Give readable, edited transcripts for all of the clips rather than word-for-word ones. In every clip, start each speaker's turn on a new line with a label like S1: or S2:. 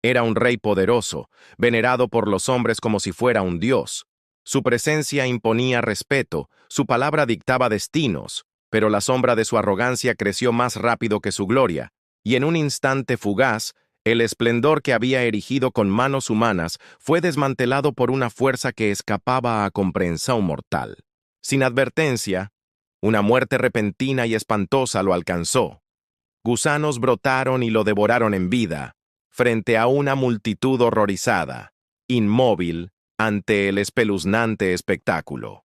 S1: Era un rey poderoso, venerado por los hombres como si fuera un dios. Su presencia imponía respeto, su palabra dictaba destinos, pero la sombra de su arrogancia creció más rápido que su gloria, y en un instante fugaz, el esplendor que había erigido con manos humanas fue desmantelado por una fuerza que escapaba a comprensión mortal. Sin advertencia, una muerte repentina y espantosa lo alcanzó. Gusanos brotaron y lo devoraron en vida, frente a una multitud horrorizada, inmóvil, ante el espeluznante espectáculo.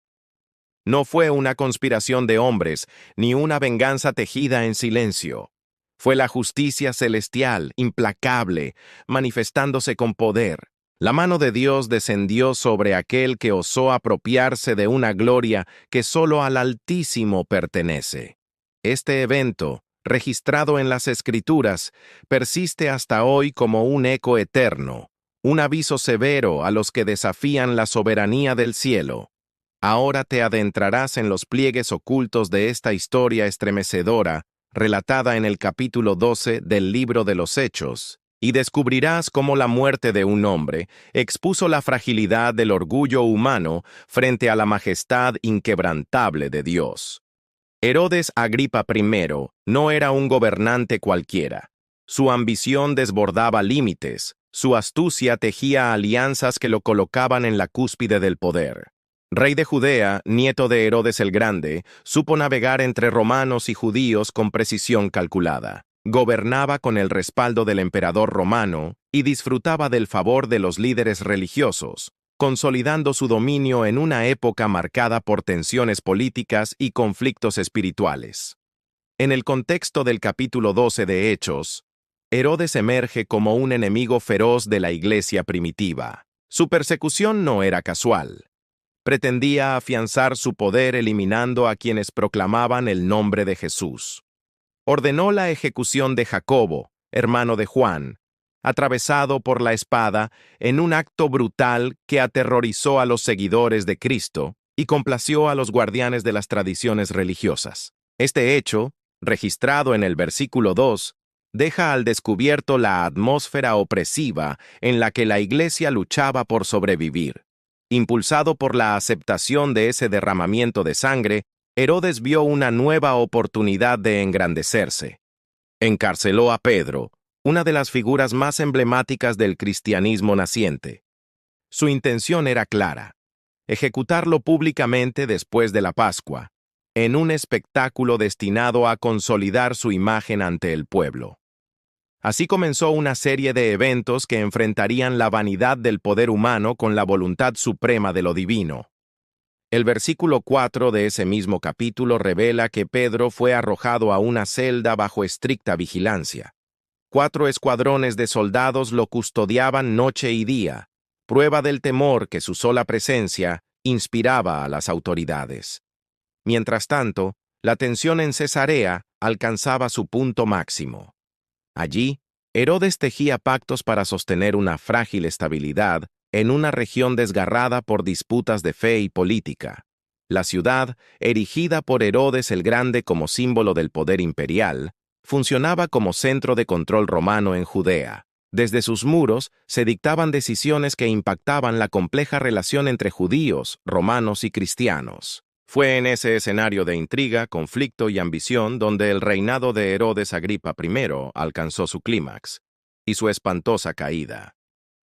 S1: No fue una conspiración de hombres, ni una venganza tejida en silencio. Fue la justicia celestial, implacable, manifestándose con poder. La mano de Dios descendió sobre aquel que osó apropiarse de una gloria que solo al Altísimo pertenece. Este evento, registrado en las Escrituras, persiste hasta hoy como un eco eterno, un aviso severo a los que desafían la soberanía del cielo. Ahora te adentrarás en los pliegues ocultos de esta historia estremecedora, relatada en el capítulo 12 del libro de los Hechos, y descubrirás cómo la muerte de un hombre expuso la fragilidad del orgullo humano frente a la majestad inquebrantable de Dios. Herodes Agripa I no era un gobernante cualquiera. Su ambición desbordaba límites, su astucia tejía alianzas que lo colocaban en la cúspide del poder. Rey de Judea, nieto de Herodes el Grande, supo navegar entre romanos y judíos con precisión calculada. Gobernaba con el respaldo del emperador romano y disfrutaba del favor de los líderes religiosos, consolidando su dominio en una época marcada por tensiones políticas y conflictos espirituales. En el contexto del capítulo 12 de Hechos, Herodes emerge como un enemigo feroz de la iglesia primitiva. Su persecución no era casual. Pretendía afianzar su poder eliminando a quienes proclamaban el nombre de Jesús. Ordenó la ejecución de Jacobo, hermano de Juan, atravesado por la espada en un acto brutal que aterrorizó a los seguidores de Cristo y complació a los guardianes de las tradiciones religiosas. Este hecho, registrado en el versículo 2, deja al descubierto la atmósfera opresiva en la que la iglesia luchaba por sobrevivir. Impulsado por la aceptación de ese derramamiento de sangre, Herodes vio una nueva oportunidad de engrandecerse. Encarceló a Pedro, una de las figuras más emblemáticas del cristianismo naciente. Su intención era clara: ejecutarlo públicamente después de la Pascua, en un espectáculo destinado a consolidar su imagen ante el pueblo. Así comenzó una serie de eventos que enfrentarían la vanidad del poder humano con la voluntad suprema de lo divino. El versículo 4 de ese mismo capítulo revela que Pedro fue arrojado a una celda bajo estricta vigilancia. 4 escuadrones de soldados lo custodiaban noche y día, prueba del temor que su sola presencia inspiraba a las autoridades. Mientras tanto, la tensión en Cesarea alcanzaba su punto máximo. Allí, Herodes tejía pactos para sostener una frágil estabilidad en una región desgarrada por disputas de fe y política. La ciudad, erigida por Herodes el Grande como símbolo del poder imperial, funcionaba como centro de control romano en Judea. Desde sus muros se dictaban decisiones que impactaban la compleja relación entre judíos, romanos y cristianos. Fue en ese escenario de intriga, conflicto y ambición donde el reinado de Herodes Agripa I alcanzó su clímax y su espantosa caída.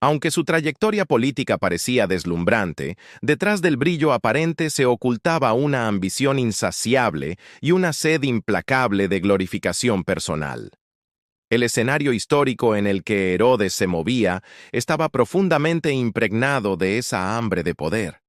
S1: Aunque su trayectoria política parecía deslumbrante, detrás del brillo aparente se ocultaba una ambición insaciable y una sed implacable de glorificación personal. El escenario histórico en el que Herodes se movía estaba profundamente impregnado de esa hambre de poder,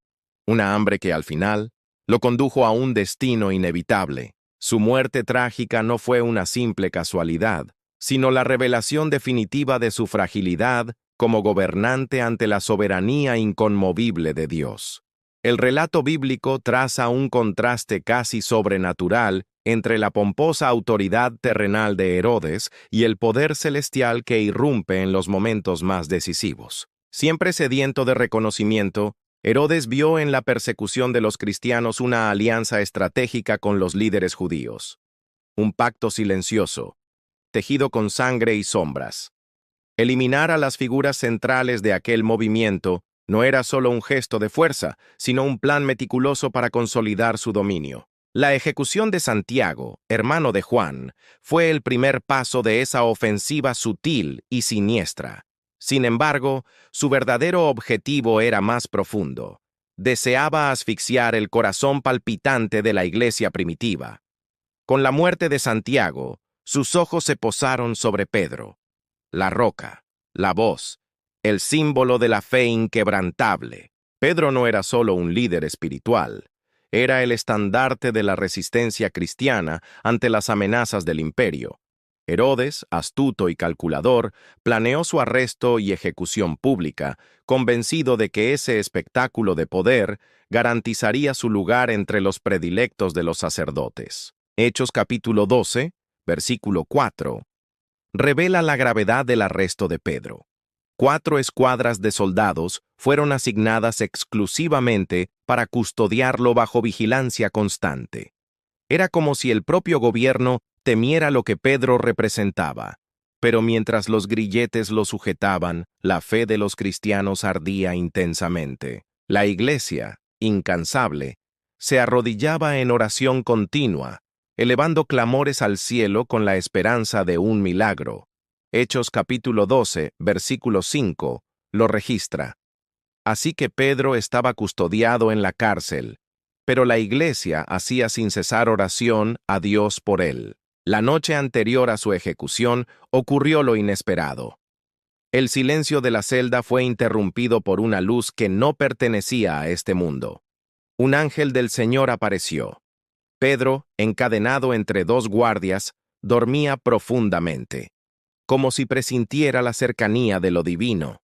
S1: una hambre que al final lo condujo a un destino inevitable. Su muerte trágica no fue una simple casualidad, sino la revelación definitiva de su fragilidad como gobernante ante la soberanía inconmovible de Dios. El relato bíblico traza un contraste casi sobrenatural entre la pomposa autoridad terrenal de Herodes y el poder celestial que irrumpe en los momentos más decisivos. Siempre sediento de reconocimiento, Herodes vio en la persecución de los cristianos una alianza estratégica con los líderes judíos. Un pacto silencioso, tejido con sangre y sombras. Eliminar a las figuras centrales de aquel movimiento no era solo un gesto de fuerza, sino un plan meticuloso para consolidar su dominio. La ejecución de Santiago, hermano de Juan, fue el primer paso de esa ofensiva sutil y siniestra. Sin embargo, su verdadero objetivo era más profundo. Deseaba asfixiar el corazón palpitante de la iglesia primitiva. Con la muerte de Santiago, sus ojos se posaron sobre Pedro, la roca, la voz, el símbolo de la fe inquebrantable. Pedro no era solo un líder espiritual, era el estandarte de la resistencia cristiana ante las amenazas del imperio. Herodes, astuto y calculador, planeó su arresto y ejecución pública, convencido de que ese espectáculo de poder garantizaría su lugar entre los predilectos de los sacerdotes. Hechos capítulo 12, versículo 4, revela la gravedad del arresto de Pedro. 4 escuadras de soldados fueron asignadas exclusivamente para custodiarlo bajo vigilancia constante. Era como si el propio gobierno temiera lo que Pedro representaba. Pero mientras los grilletes lo sujetaban, la fe de los cristianos ardía intensamente. La iglesia, incansable, se arrodillaba en oración continua, elevando clamores al cielo con la esperanza de un milagro. Hechos capítulo 12, versículo 5, lo registra. Así que Pedro estaba custodiado en la cárcel, pero la iglesia hacía sin cesar oración a Dios por él. La noche anterior a su ejecución ocurrió lo inesperado. El silencio de la celda fue interrumpido por una luz que no pertenecía a este mundo. Un ángel del Señor apareció. Pedro, encadenado entre 2 guardias, dormía profundamente, como si presintiera la cercanía de lo divino.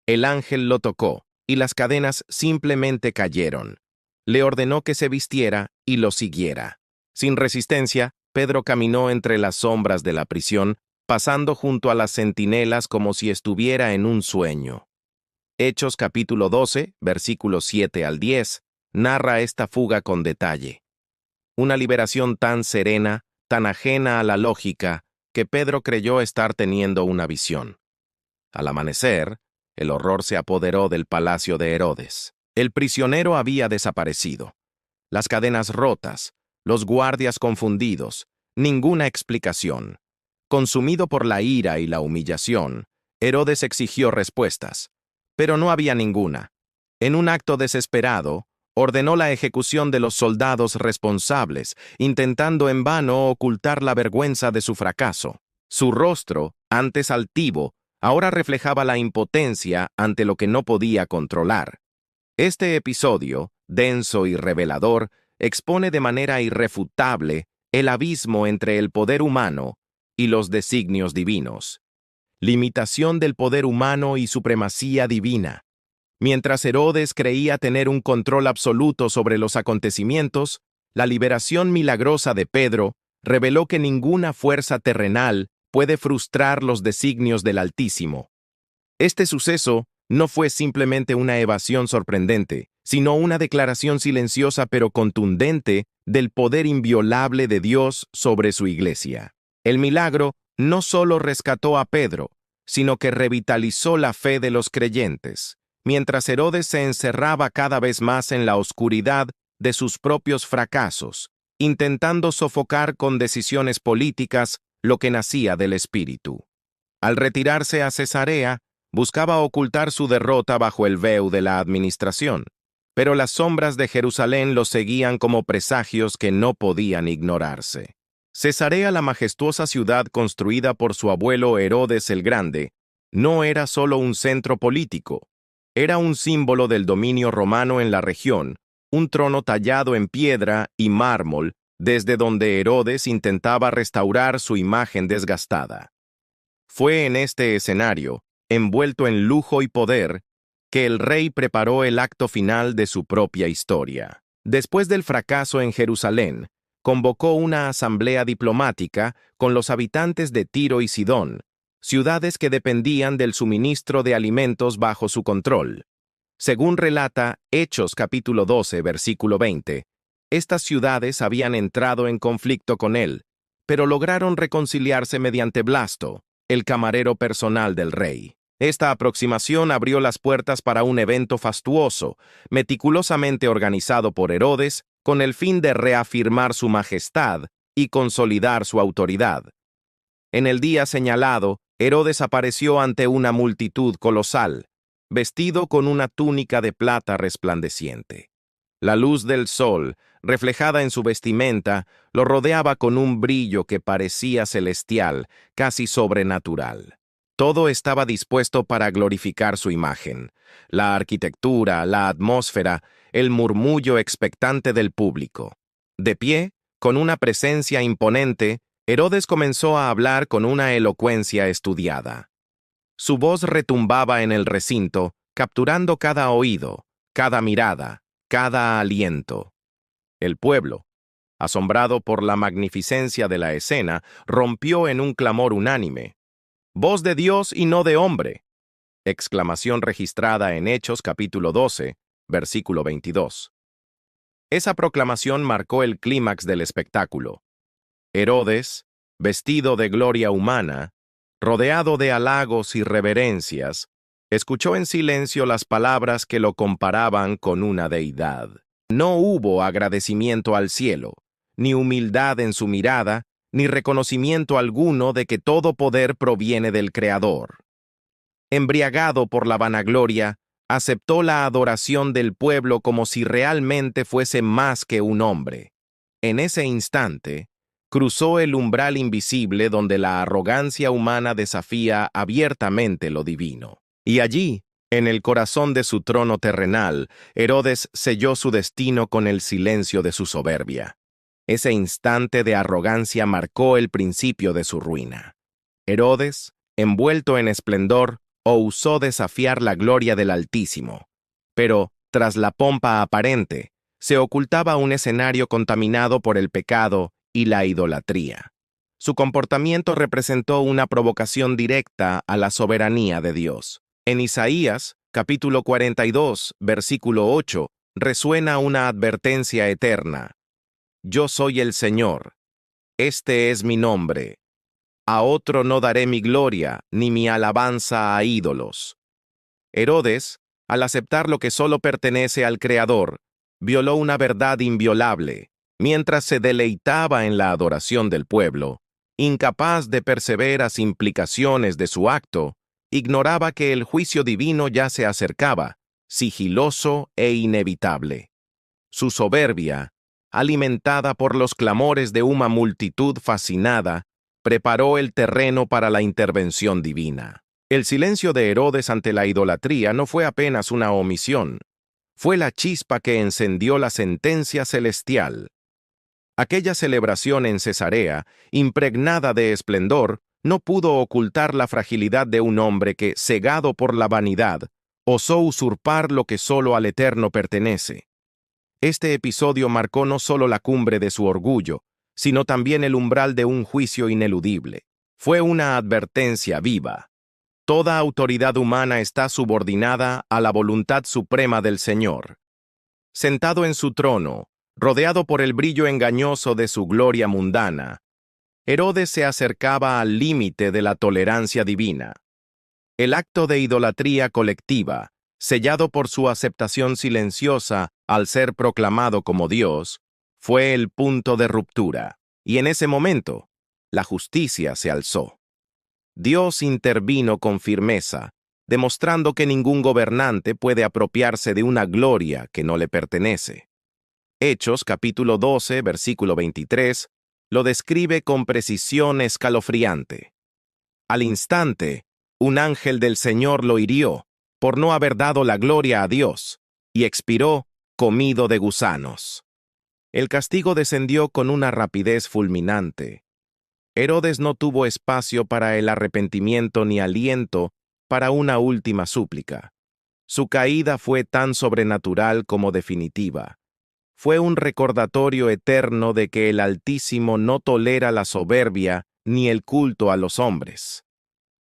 S1: El ángel lo tocó, y las cadenas simplemente cayeron. Le ordenó que se vistiera y lo siguiera. Sin resistencia, Pedro caminó entre las sombras de la prisión, pasando junto a las centinelas como si estuviera en un sueño. Hechos capítulo 12, versículos 7 al 10, narra esta fuga con detalle. Una liberación tan serena, tan ajena a la lógica, que Pedro creyó estar teniendo una visión. Al amanecer, el horror se apoderó del palacio de Herodes. El prisionero había desaparecido. Las cadenas rotas, los guardias confundidos, ninguna explicación. Consumido por la ira y la humillación, Herodes exigió respuestas, pero no había ninguna. En un acto desesperado, ordenó la ejecución de los soldados responsables, intentando en vano ocultar la vergüenza de su fracaso. Su rostro, antes altivo, ahora reflejaba la impotencia ante lo que no podía controlar. Este episodio, denso y revelador, expone de manera irrefutable el abismo entre el poder humano y los designios divinos. Limitación del poder humano y supremacía divina. Mientras Herodes creía tener un control absoluto sobre los acontecimientos, la liberación milagrosa de Pedro reveló que ninguna fuerza terrenal puede frustrar los designios del Altísimo. Este suceso no fue simplemente una evasión sorprendente, sino una declaración silenciosa pero contundente del poder inviolable de Dios sobre su iglesia. El milagro no solo rescató a Pedro, sino que revitalizó la fe de los creyentes, mientras Herodes se encerraba cada vez más en la oscuridad de sus propios fracasos, intentando sofocar con decisiones políticas lo que nacía del Espíritu. Al retirarse a Cesarea, buscaba ocultar su derrota bajo el velo de la administración, pero las sombras de Jerusalén lo seguían como presagios que no podían ignorarse. Cesarea, la majestuosa ciudad construida por su abuelo Herodes el Grande, no era solo un centro político, era un símbolo del dominio romano en la región, un trono tallado en piedra y mármol, desde donde Herodes intentaba restaurar su imagen desgastada. Fue en este escenario, envuelto en lujo y poder, que el rey preparó el acto final de su propia historia. Después del fracaso en Jerusalén, convocó una asamblea diplomática con los habitantes de Tiro y Sidón, ciudades que dependían del suministro de alimentos bajo su control. Según relata Hechos capítulo 12, versículo 20, estas ciudades habían entrado en conflicto con él, pero lograron reconciliarse mediante Blasto, el camarero personal del rey. Esta aproximación abrió las puertas para un evento fastuoso, meticulosamente organizado por Herodes, con el fin de reafirmar su majestad y consolidar su autoridad. En el día señalado, Herodes apareció ante una multitud colosal, vestido con una túnica de plata resplandeciente. La luz del sol, reflejada en su vestimenta, lo rodeaba con un brillo que parecía celestial, casi sobrenatural. Todo estaba dispuesto para glorificar su imagen. La arquitectura, la atmósfera, el murmullo expectante del público. De pie, con una presencia imponente, Herodes comenzó a hablar con una elocuencia estudiada. Su voz retumbaba en el recinto, capturando cada oído, cada mirada, cada aliento. El pueblo, asombrado por la magnificencia de la escena, rompió en un clamor unánime. «¡Voz de Dios y no de hombre!», exclamación registrada en Hechos capítulo 12, versículo 22. Esa proclamación marcó el clímax del espectáculo. Herodes, vestido de gloria humana, rodeado de halagos y reverencias, escuchó en silencio las palabras que lo comparaban con una deidad. No hubo agradecimiento al cielo, ni humildad en su mirada, ni reconocimiento alguno de que todo poder proviene del Creador. Embriagado por la vanagloria, aceptó la adoración del pueblo como si realmente fuese más que un hombre. En ese instante, cruzó el umbral invisible donde la arrogancia humana desafía abiertamente lo divino. Y allí, en el corazón de su trono terrenal, Herodes selló su destino con el silencio de su soberbia. Ese instante de arrogancia marcó el principio de su ruina. Herodes, envuelto en esplendor, osó desafiar la gloria del Altísimo. Pero, tras la pompa aparente, se ocultaba un escenario contaminado por el pecado y la idolatría. Su comportamiento representó una provocación directa a la soberanía de Dios. En Isaías, capítulo 42, versículo 8, resuena una advertencia eterna. «Yo soy el Señor, este es mi nombre. A otro no daré mi gloria, ni mi alabanza a ídolos». Herodes, al aceptar lo que solo pertenece al Creador, violó una verdad inviolable. Mientras se deleitaba en la adoración del pueblo, incapaz de perceber las implicaciones de su acto, ignoraba que el juicio divino ya se acercaba, sigiloso e inevitable. Su soberbia, alimentada por los clamores de una multitud fascinada, preparó el terreno para la intervención divina. El silencio de Herodes ante la idolatría no fue apenas una omisión, fue la chispa que encendió la sentencia celestial. Aquella celebración en Cesarea, impregnada de esplendor, no pudo ocultar la fragilidad de un hombre que, cegado por la vanidad, osó usurpar lo que solo al Eterno pertenece. Este episodio marcó no solo la cumbre de su orgullo, sino también el umbral de un juicio ineludible. Fue una advertencia viva. Toda autoridad humana está subordinada a la voluntad suprema del Señor. Sentado en su trono, rodeado por el brillo engañoso de su gloria mundana, Herodes se acercaba al límite de la tolerancia divina. El acto de idolatría colectiva, sellado por su aceptación silenciosa al ser proclamado como Dios, fue el punto de ruptura, y en ese momento, la justicia se alzó. Dios intervino con firmeza, demostrando que ningún gobernante puede apropiarse de una gloria que no le pertenece. Hechos capítulo 12, versículo 23, lo describe con precisión escalofriante. Al instante, un ángel del Señor lo hirió por no haber dado la gloria a Dios, y expiró comido de gusanos. El castigo descendió con una rapidez fulminante. Herodes no tuvo espacio para el arrepentimiento ni aliento para una última súplica. Su caída fue tan sobrenatural como definitiva. Fue un recordatorio eterno de que el Altísimo no tolera la soberbia ni el culto a los hombres.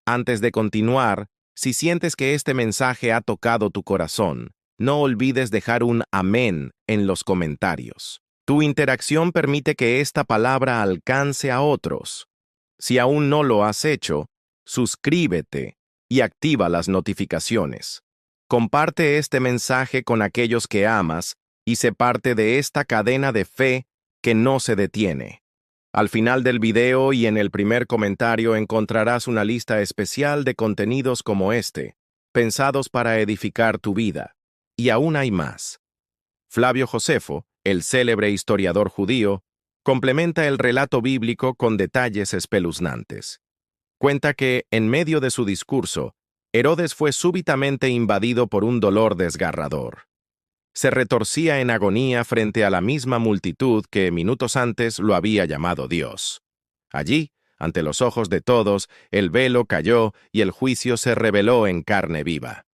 S1: Antes de continuar, si sientes que este mensaje ha tocado tu corazón, no olvides dejar un amén en los comentarios. Tu interacción permite que esta palabra alcance a otros. Si aún no lo has hecho, suscríbete y activa las notificaciones. Comparte este mensaje con aquellos que amas y sé parte de esta cadena de fe que no se detiene. Al final del video y en el primer comentario encontrarás una lista especial de contenidos como este, pensados para edificar tu vida. Y aún hay más. Flavio Josefo, el célebre historiador judío, complementa el relato bíblico con detalles espeluznantes. Cuenta que, en medio de su discurso, Herodes fue súbitamente invadido por un dolor desgarrador. Se retorcía en agonía frente a la misma multitud que minutos antes lo había llamado Dios. Allí, ante los ojos de todos, el velo cayó y el juicio se reveló en carne viva.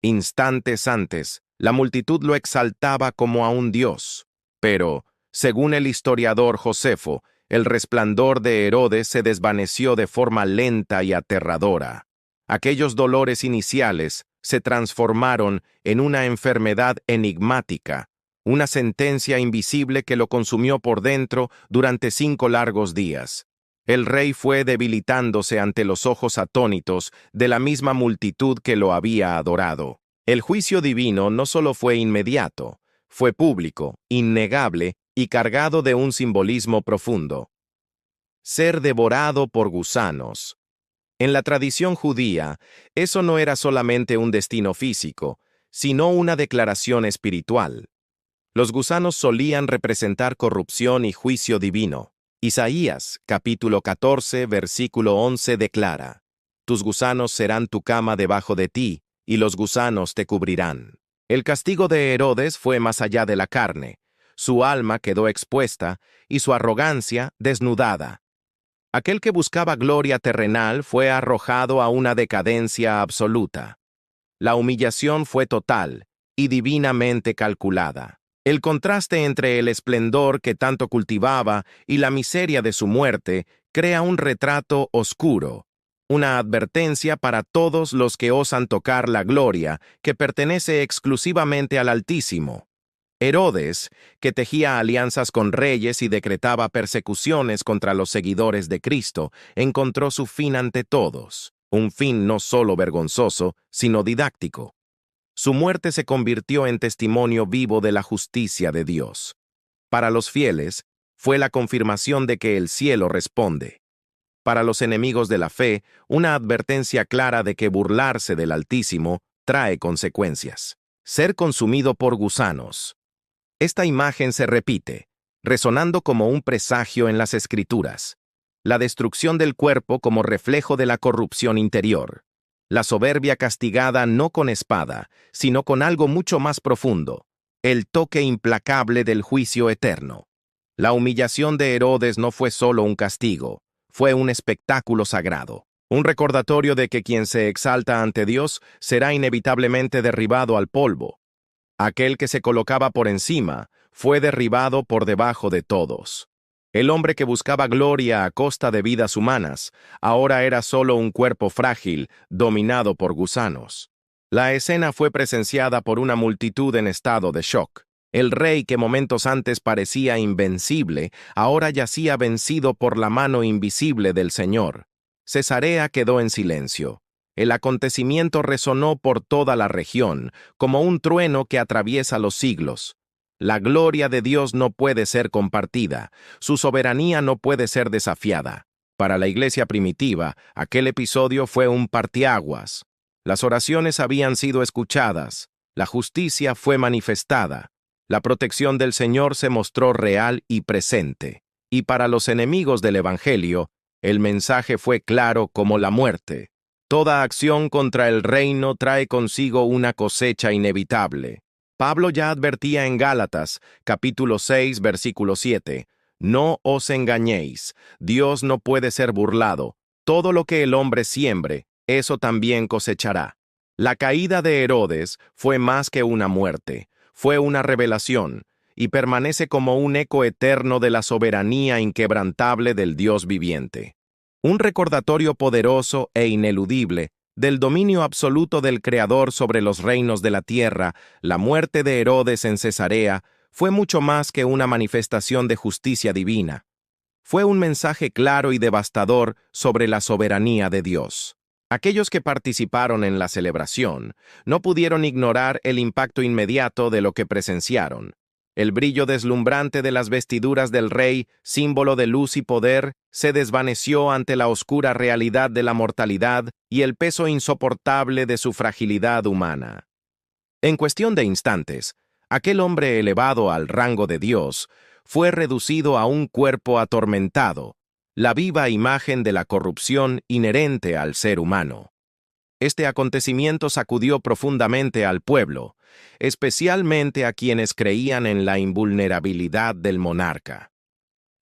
S1: Instantes antes, la multitud lo exaltaba como a un dios, pero, según el historiador Josefo, el resplandor de Herodes se desvaneció de forma lenta y aterradora. Aquellos dolores iniciales se transformaron en una enfermedad enigmática, una sentencia invisible que lo consumió por dentro durante 5 largos días. El rey fue debilitándose ante los ojos atónitos de la misma multitud que lo había adorado. El juicio divino no solo fue inmediato, fue público, innegable y cargado de un simbolismo profundo. Ser devorado por gusanos. En la tradición judía, eso no era solamente un destino físico, sino una declaración espiritual. Los gusanos solían representar corrupción y juicio divino. Isaías, capítulo 14, versículo 11 declara: «Tus gusanos serán tu cama debajo de ti, y los gusanos te cubrirán». El castigo de Herodes fue más allá de la carne. Su alma quedó expuesta y su arrogancia desnudada. Aquel que buscaba gloria terrenal fue arrojado a una decadencia absoluta. La humillación fue total y divinamente calculada. El contraste entre el esplendor que tanto cultivaba y la miseria de su muerte crea un retrato oscuro, una advertencia para todos los que osan tocar la gloria que pertenece exclusivamente al Altísimo. Herodes, que tejía alianzas con reyes y decretaba persecuciones contra los seguidores de Cristo, encontró su fin ante todos, un fin no solo vergonzoso, sino didáctico. Su muerte se convirtió en testimonio vivo de la justicia de Dios. Para los fieles, fue la confirmación de que el cielo responde. Para los enemigos de la fe, una advertencia clara de que burlarse del Altísimo trae consecuencias. Ser consumido por gusanos. Esta imagen se repite, resonando como un presagio en las Escrituras. La destrucción del cuerpo como reflejo de la corrupción interior. La soberbia castigada no con espada, sino con algo mucho más profundo, el toque implacable del juicio eterno. La humillación de Herodes no fue solo un castigo, fue un espectáculo sagrado. Un recordatorio de que quien se exalta ante Dios será inevitablemente derribado al polvo. Aquel que se colocaba por encima fue derribado por debajo de todos. El hombre que buscaba gloria a costa de vidas humanas, ahora era solo un cuerpo frágil, dominado por gusanos. La escena fue presenciada por una multitud en estado de shock. El rey que momentos antes parecía invencible, ahora yacía vencido por la mano invisible del Señor. Cesarea quedó en silencio. El acontecimiento resonó por toda la región, como un trueno que atraviesa los siglos. La gloria de Dios no puede ser compartida, su soberanía no puede ser desafiada. Para la iglesia primitiva, aquel episodio fue un parteaguas. Las oraciones habían sido escuchadas, la justicia fue manifestada, la protección del Señor se mostró real y presente. Y para los enemigos del Evangelio, el mensaje fue claro como la muerte. Toda acción contra el reino trae consigo una cosecha inevitable. Pablo ya advertía en Gálatas, capítulo 6, versículo 7, «No os engañéis, Dios no puede ser burlado. Todo lo que el hombre siembre, eso también cosechará». La caída de Herodes fue más que una muerte, fue una revelación, y permanece como un eco eterno de la soberanía inquebrantable del Dios viviente. Un recordatorio poderoso e ineludible del dominio absoluto del Creador sobre los reinos de la tierra. La muerte de Herodes en Cesarea fue mucho más que una manifestación de justicia divina. Fue un mensaje claro y devastador sobre la soberanía de Dios. Aquellos que participaron en la celebración no pudieron ignorar el impacto inmediato de lo que presenciaron. El brillo deslumbrante de las vestiduras del rey, símbolo de luz y poder, se desvaneció ante la oscura realidad de la mortalidad y el peso insoportable de su fragilidad humana. En cuestión de instantes, aquel hombre elevado al rango de Dios fue reducido a un cuerpo atormentado, la viva imagen de la corrupción inherente al ser humano. Este acontecimiento sacudió profundamente al pueblo, especialmente a quienes creían en la invulnerabilidad del monarca.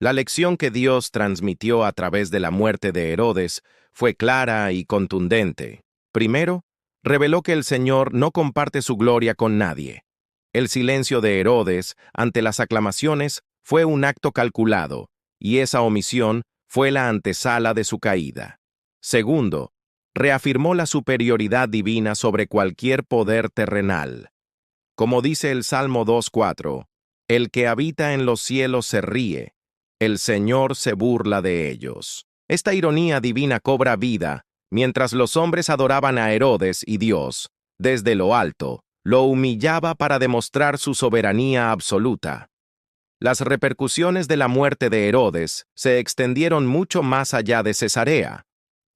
S1: La lección que Dios transmitió a través de la muerte de Herodes fue clara y contundente. Primero, reveló que el Señor no comparte su gloria con nadie. El silencio de Herodes ante las aclamaciones fue un acto calculado, y esa omisión fue la antesala de su caída. Segundo, reafirmó la superioridad divina sobre cualquier poder terrenal. Como dice el Salmo 2:4, el que habita en los cielos se ríe, el Señor se burla de ellos. Esta ironía divina cobra vida, mientras los hombres adoraban a Herodes y Dios, desde lo alto, lo humillaba para demostrar su soberanía absoluta. Las repercusiones de la muerte de Herodes se extendieron mucho más allá de Cesarea.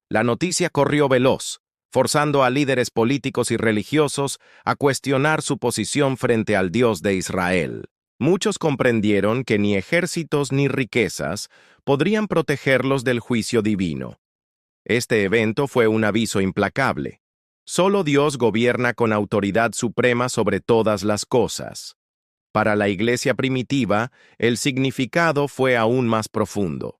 S1: La noticia corrió veloz, forzando a líderes políticos y religiosos a cuestionar su posición frente al Dios de Israel. Muchos comprendieron que ni ejércitos ni riquezas podrían protegerlos del juicio divino. Este evento fue un aviso implacable. Solo Dios gobierna con autoridad suprema sobre todas las cosas. Para la iglesia primitiva, el significado fue aún más profundo.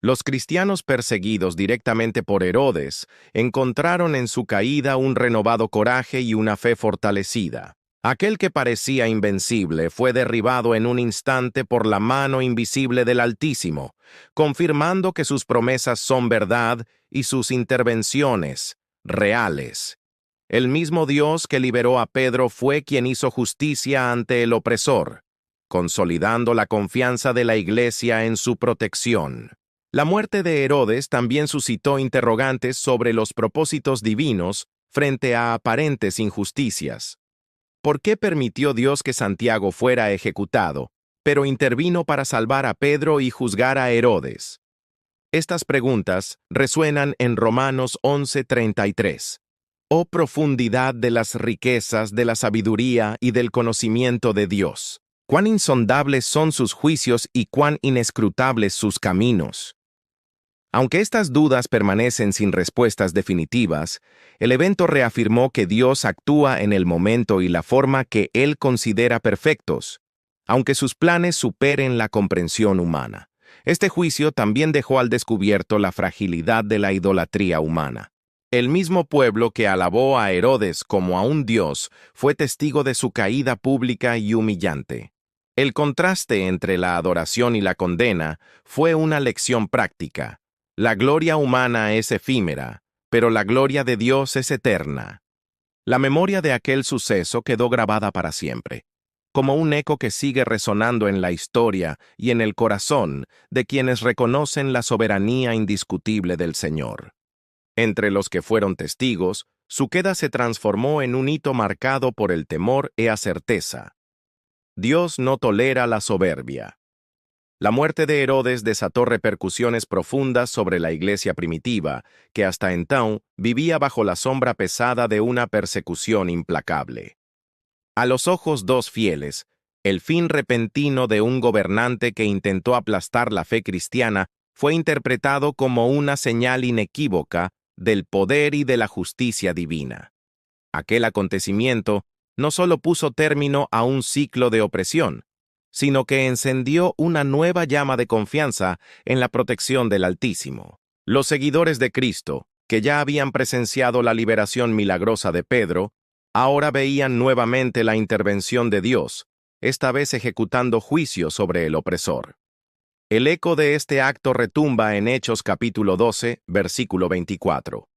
S1: Los cristianos perseguidos directamente por Herodes encontraron en su caída un renovado coraje y una fe fortalecida. Aquel que parecía invencible fue derribado en un instante por la mano invisible del Altísimo, confirmando que sus promesas son verdad y sus intervenciones reales. El mismo Dios que liberó a Pedro fue quien hizo justicia ante el opresor, consolidando la confianza de la Iglesia en su protección. La muerte de Herodes también suscitó interrogantes sobre los propósitos divinos frente a aparentes injusticias. ¿Por qué permitió Dios que Santiago fuera ejecutado, pero intervino para salvar a Pedro y juzgar a Herodes? Estas preguntas resuenan en Romanos 11:33. Oh profundidad de las riquezas, de la sabiduría y del conocimiento de Dios. Cuán insondables son sus juicios y cuán inescrutables sus caminos. Aunque estas dudas permanecen sin respuestas definitivas, el evento reafirmó que Dios actúa en el momento y la forma que Él considera perfectos, aunque sus planes superen la comprensión humana. Este juicio también dejó al descubierto la fragilidad de la idolatría humana. El mismo pueblo que alabó a Herodes como a un dios fue testigo de su caída pública y humillante. El contraste entre la adoración y la condena fue una lección práctica. La gloria humana es efímera, pero la gloria de Dios es eterna. La memoria de aquel suceso quedó grabada para siempre, como un eco que sigue resonando en la historia y en el corazón de quienes reconocen la soberanía indiscutible del Señor. Entre los que fueron testigos, su queda se transformó en un hito marcado por el temor y la certeza. Dios no tolera la soberbia. La muerte de Herodes desató repercusiones profundas sobre la iglesia primitiva, que hasta entonces vivía bajo la sombra pesada de una persecución implacable. A los ojos dos fieles, el fin repentino de un gobernante que intentó aplastar la fe cristiana fue interpretado como una señal inequívoca del poder y de la justicia divina. Aquel acontecimiento no solo puso término a un ciclo de opresión, sino que encendió una nueva llama de confianza en la protección del Altísimo. Los seguidores de Cristo, que ya habían presenciado la liberación milagrosa de Pedro, ahora veían nuevamente la intervención de Dios, esta vez ejecutando juicio sobre el opresor. El eco de este acto retumba en Hechos capítulo 12, versículo 24.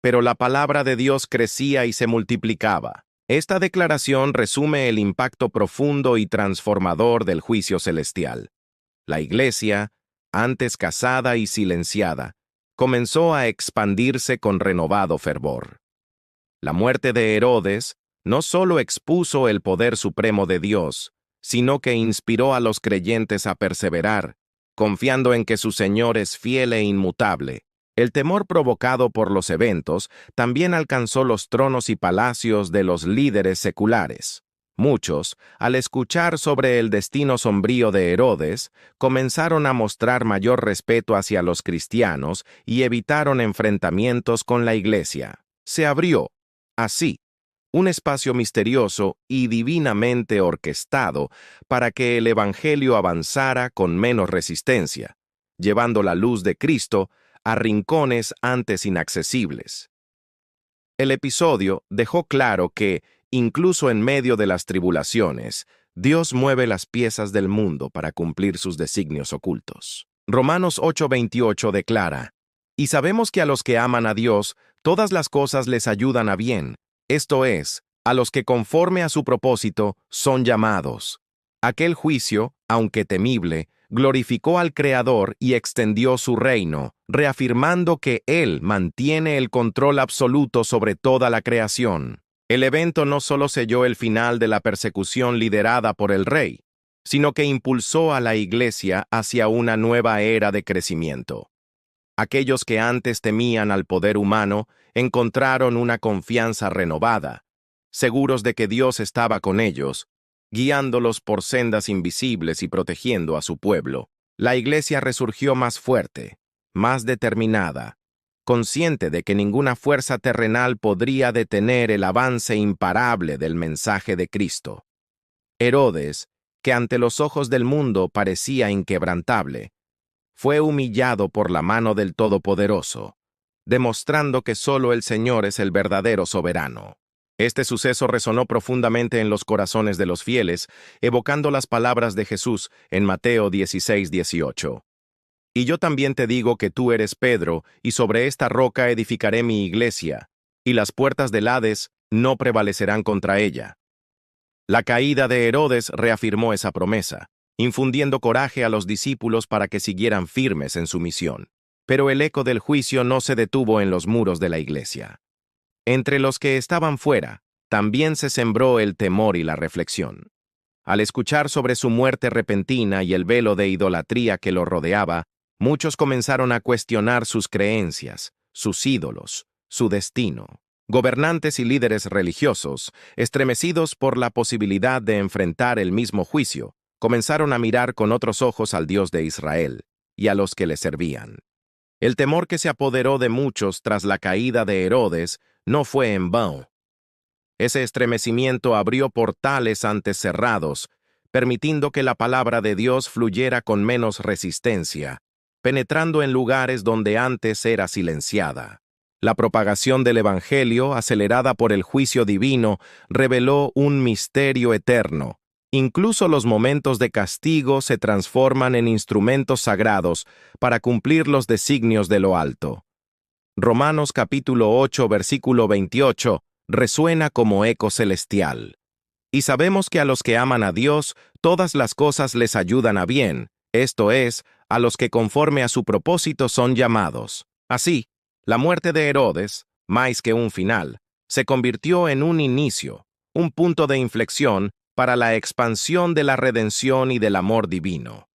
S1: Pero la palabra de Dios crecía y se multiplicaba. Esta declaración resume el impacto profundo y transformador del juicio celestial. La iglesia, antes casada y silenciada, comenzó a expandirse con renovado fervor. La muerte de Herodes no solo expuso el poder supremo de Dios, sino que inspiró a los creyentes a perseverar, confiando en que su Señor es fiel e inmutable. El temor provocado por los eventos también alcanzó los tronos y palacios de los líderes seculares. Muchos, al escuchar sobre el destino sombrío de Herodes, comenzaron a mostrar mayor respeto hacia los cristianos y evitaron enfrentamientos con la Iglesia. Se abrió, así, un espacio misterioso y divinamente orquestado para que el Evangelio avanzara con menos resistencia, llevando la luz de Cristo a rincones antes inaccesibles. El episodio dejó claro que, incluso en medio de las tribulaciones, Dios mueve las piezas del mundo para cumplir sus designios ocultos. Romanos 8:28 declara: «Y sabemos que a los que aman a Dios, todas las cosas les ayudan a bien, esto es, a los que conforme a su propósito son llamados». Aquel juicio, aunque temible, glorificó al Creador y extendió su reino, reafirmando que Él mantiene el control absoluto sobre toda la creación. El evento no solo selló el final de la persecución liderada por el rey, sino que impulsó a la Iglesia hacia una nueva era de crecimiento. Aquellos que antes temían al poder humano encontraron una confianza renovada, seguros de que Dios estaba con ellos, guiándolos por sendas invisibles y protegiendo a su pueblo. La Iglesia resurgió más fuerte, más determinada, consciente de que ninguna fuerza terrenal podría detener el avance imparable del mensaje de Cristo. Herodes, que ante los ojos del mundo parecía inquebrantable, fue humillado por la mano del Todopoderoso, demostrando que solo el Señor es el verdadero soberano. Este suceso resonó profundamente en los corazones de los fieles, evocando las palabras de Jesús en Mateo 16:18. «Y yo también te digo que tú eres Pedro, y sobre esta roca edificaré mi iglesia, y las puertas del Hades no prevalecerán contra ella». La caída de Herodes reafirmó esa promesa, infundiendo coraje a los discípulos para que siguieran firmes en su misión. Pero el eco del juicio no se detuvo en los muros de la iglesia. Entre los que estaban fuera, también se sembró el temor y la reflexión. Al escuchar sobre su muerte repentina y el velo de idolatría que lo rodeaba, muchos comenzaron a cuestionar sus creencias, sus ídolos, su destino. Gobernantes y líderes religiosos, estremecidos por la posibilidad de enfrentar el mismo juicio, comenzaron a mirar con otros ojos al Dios de Israel y a los que le servían. El temor que se apoderó de muchos tras la caída de Herodes no fue en vano. Ese estremecimiento abrió portales antes cerrados, permitiendo que la palabra de Dios fluyera con menos resistencia, penetrando en lugares donde antes era silenciada. La propagación del Evangelio, acelerada por el juicio divino, reveló un misterio eterno. Incluso los momentos de castigo se transforman en instrumentos sagrados para cumplir los designios de lo alto. Romanos capítulo 8, versículo 28, resuena como eco celestial. «Y sabemos que a los que aman a Dios, todas las cosas les ayudan a bien, esto es, a los que conforme a su propósito son llamados». Así, la muerte de Herodes, más que un final, se convirtió en un inicio, un punto de inflexión para la expansión de la redención y del amor divino.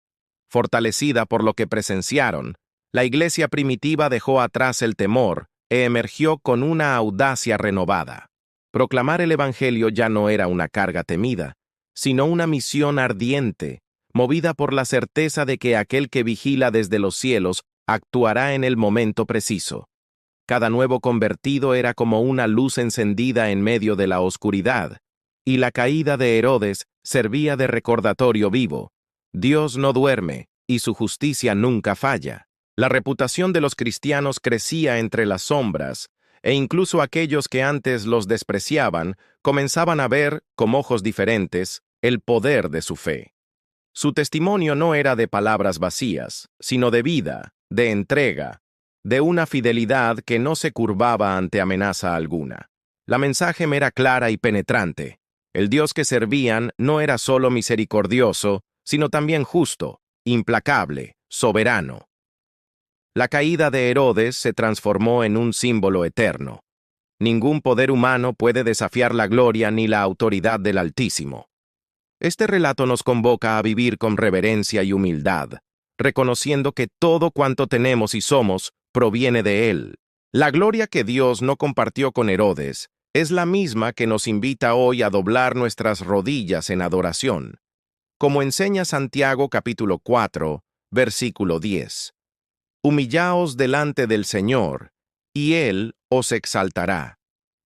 S1: Fortalecida por lo que presenciaron, la iglesia primitiva dejó atrás el temor e emergió con una audacia renovada. Proclamar el Evangelio ya no era una carga temida, sino una misión ardiente, movida por la certeza de que aquel que vigila desde los cielos actuará en el momento preciso. Cada nuevo convertido era como una luz encendida en medio de la oscuridad, y la caída de Herodes servía de recordatorio vivo. Dios no duerme, y su justicia nunca falla. La reputación de los cristianos crecía entre las sombras, e incluso aquellos que antes los despreciaban comenzaban a ver, con ojos diferentes, el poder de su fe. Su testimonio no era de palabras vacías, sino de vida, de entrega, de una fidelidad que no se curvaba ante amenaza alguna. La mensaje era clara y penetrante. El Dios que servían no era solo misericordioso, sino también justo, implacable, soberano. La caída de Herodes se transformó en un símbolo eterno. Ningún poder humano puede desafiar la gloria ni la autoridad del Altísimo. Este relato nos convoca a vivir con reverencia y humildad, reconociendo que todo cuanto tenemos y somos proviene de Él. La gloria que Dios no compartió con Herodes es la misma que nos invita hoy a doblar nuestras rodillas en adoración, como enseña Santiago capítulo 4, versículo 10. Humillaos delante del Señor, y Él os exaltará.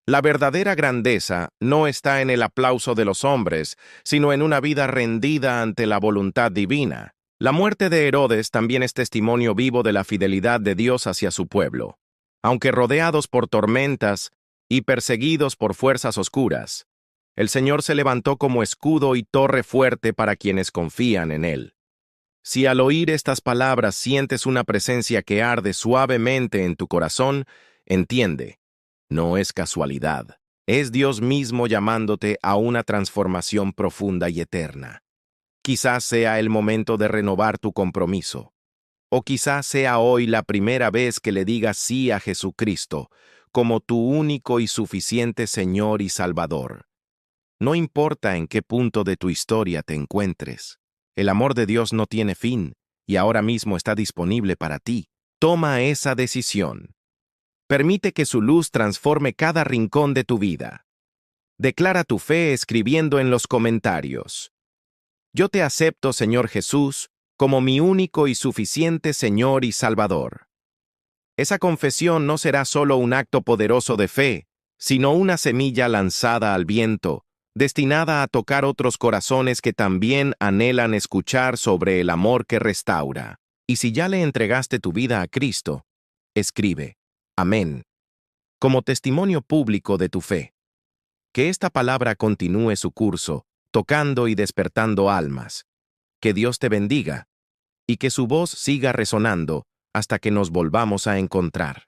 S1: La verdadera grandeza no está en el aplauso de los hombres, sino en una vida rendida ante la voluntad divina. La muerte de Herodes también es testimonio vivo de la fidelidad de Dios hacia su pueblo. Aunque rodeados por tormentas y perseguidos por fuerzas oscuras, el Señor se levantó como escudo y torre fuerte para quienes confían en Él. Si al oír estas palabras sientes una presencia que arde suavemente en tu corazón, entiende. No es casualidad. Es Dios mismo llamándote a una transformación profunda y eterna. Quizás sea el momento de renovar tu compromiso. O quizás sea hoy la primera vez que le digas sí a Jesucristo como tu único y suficiente Señor y Salvador. No importa en qué punto de tu historia te encuentres. El amor de Dios no tiene fin y ahora mismo está disponible para ti. Toma esa decisión. Permite que su luz transforme cada rincón de tu vida. Declara tu fe escribiendo en los comentarios: Yo te acepto, Señor Jesús, como mi único y suficiente Señor y Salvador. Esa confesión no será solo un acto poderoso de fe, sino una semilla lanzada al viento, destinada a tocar otros corazones que también anhelan escuchar sobre el amor que restaura. Y si ya le entregaste tu vida a Cristo, escribe: Amén, como testimonio público de tu fe. Que esta palabra continúe su curso, tocando y despertando almas. Que Dios te bendiga, y que su voz siga resonando hasta que nos volvamos a encontrar.